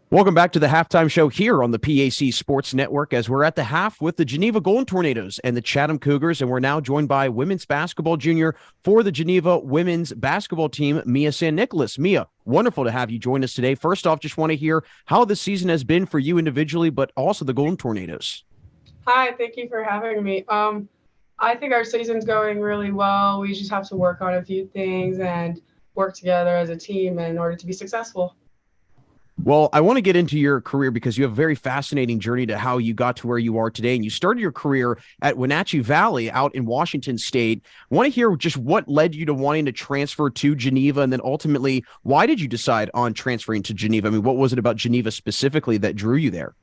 Welcome back to the halftime show here on the PAC Sports Network as we're at the half with the Geneva Golden Tornadoes and the Chatham Cougars, and we're now joined by women's basketball junior for the Geneva women's basketball team, Mia San Nicolas. Mia, wonderful to have you join us today. First off, just want to hear how the season has been for you individually, but also the Golden Tornadoes. Hi, thank you for having me. I think our season's going really well. We just have to work on a few things and work together as a team in order to be successful. Well, I want to get into your career because you have a very fascinating journey to how you got to where you are today. And you started your career at Wenatchee Valley out in Washington State. I want to hear just what led you to wanting to transfer to Geneva. And then ultimately, why did you decide on transferring to Geneva? I mean, what was it about Geneva specifically that drew you there?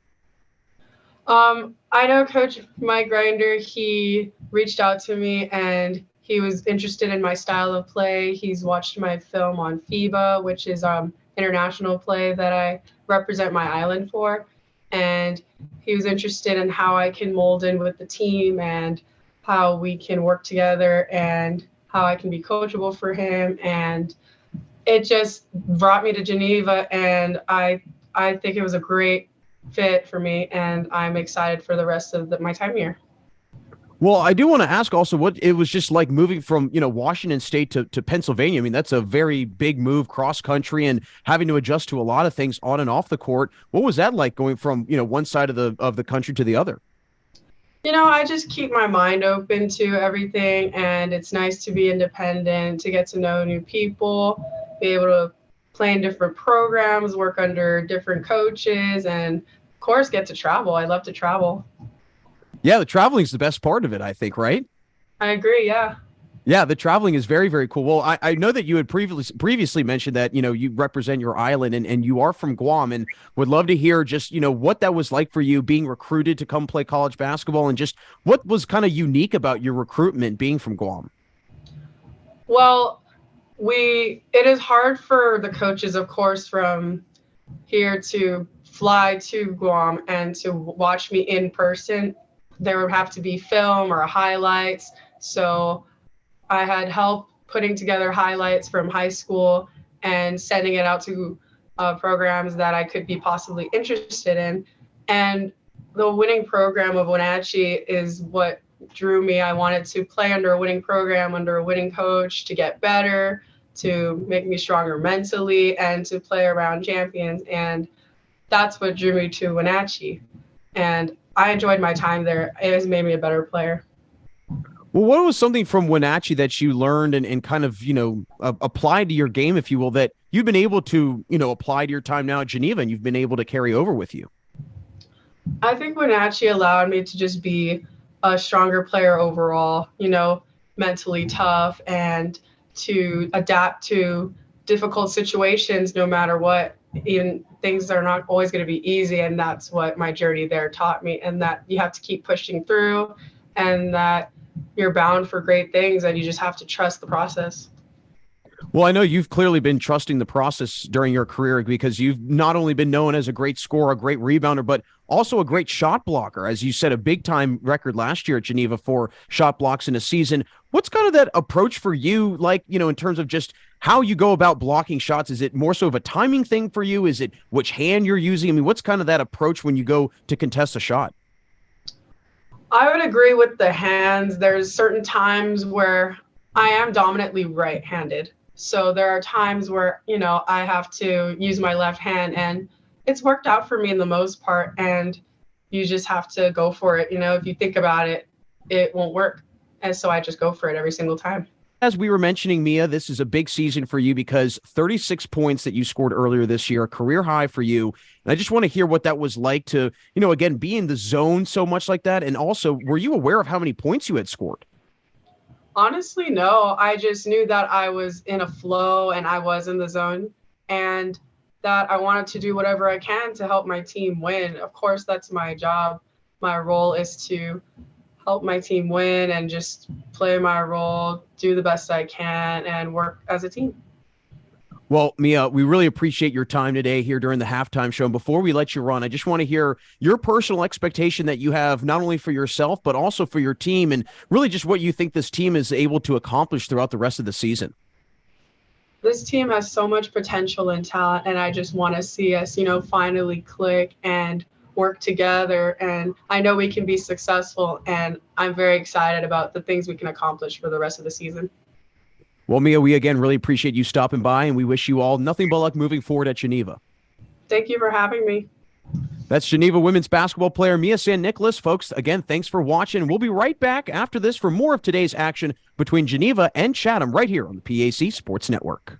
I know Coach Mike Grinder, he reached out to me and he was interested in my style of play. He's watched my film on FIBA, which is international play that I represent my island for. And he was interested in how I can mold in with the team and how we can work together and how I can be coachable for him. And it just brought me to Geneva, and I think it was a great fit for me, and I'm excited for the rest of my time here. Well, I do want to ask also what it was just like moving from, Washington State to Pennsylvania. I mean, that's a very big move cross country and having to adjust to a lot of things on and off the court. What was that like going from, one side of the country to the other? I just keep my mind open to everything, and it's nice to be independent, to get to know new people, be able to play in different programs, work under different coaches, and of course, get to travel. I love to travel. Yeah, the traveling is the best part of it, I think, right? I agree. Yeah. Yeah, the traveling is very, very cool. Well, I know that you had previously mentioned that, you represent your island and you are from Guam and would love to hear just, what that was like for you being recruited to come play college basketball and just what was kind of unique about your recruitment being from Guam. Well, it is hard for the coaches, of course, from here to fly to Guam and to watch me in person. There would have to be film or highlights. So I had help putting together highlights from high school and sending it out to programs that I could be possibly interested in. And the winning program of Wenatchee is what drew me. I wanted to play under a winning program, under a winning coach, to get better, to make me stronger mentally, and to play around champions. And that's what drew me to Wenatchee. And I enjoyed my time there. It has made me a better player. Well, what was something from Wenatchee that you learned and kind of, applied to your game, if you will, that you've been able to, apply to your time now at Geneva and you've been able to carry over with you? I think Wenatchee allowed me to just be a stronger player overall, mentally tough and to adapt to difficult situations no matter what. Even things are not always going to be easy. And that's what my journey there taught me. And that you have to keep pushing through and that you're bound for great things and you just have to trust the process. Well, I know you've clearly been trusting the process during your career because you've not only been known as a great scorer, a great rebounder, but also a great shot blocker. As you set a big time record last year at Geneva for shot blocks in a season. What's kind of that approach for you, like, in terms of just how you go about blocking shots? Is it more so of a timing thing for you? Is it which hand you're using? I mean, what's kind of that approach when you go to contest a shot? I would agree with the hands. There's certain times where I am dominantly right-handed. So there are times where, I have to use my left hand, and it's worked out for me in the most part. And you just have to go for it. If you think about it, it won't work. And so I just go for it every single time. As we were mentioning, Mia, this is a big season for you because 36 points that you scored earlier this year, a career high for you. And I just want to hear what that was like to, again, be in the zone so much like that. And also, were you aware of how many points you had scored? Honestly, no. I just knew that I was in a flow and I was in the zone and that I wanted to do whatever I can to help my team win. Of course, that's my job. My role is to help my team win and just play my role, do the best I can, and work as a team. Well, Mia, we really appreciate your time today here during the halftime show. And before we let you run, I just want to hear your personal expectation that you have not only for yourself, but also for your team and really just what you think this team is able to accomplish throughout the rest of the season. This team has so much potential and talent, and I just want to see us, finally click and work together. And I know we can be successful, and I'm very excited about the things we can accomplish for the rest of the season. Well, Mia, we again really appreciate you stopping by, and we wish you all nothing but luck moving forward at Geneva. Thank you for having me. That's Geneva women's basketball player Mia San Nicolas. Folks, again, thanks for watching. We'll be right back after this for more of today's action between Geneva and Chatham right here on the PAC Sports Network.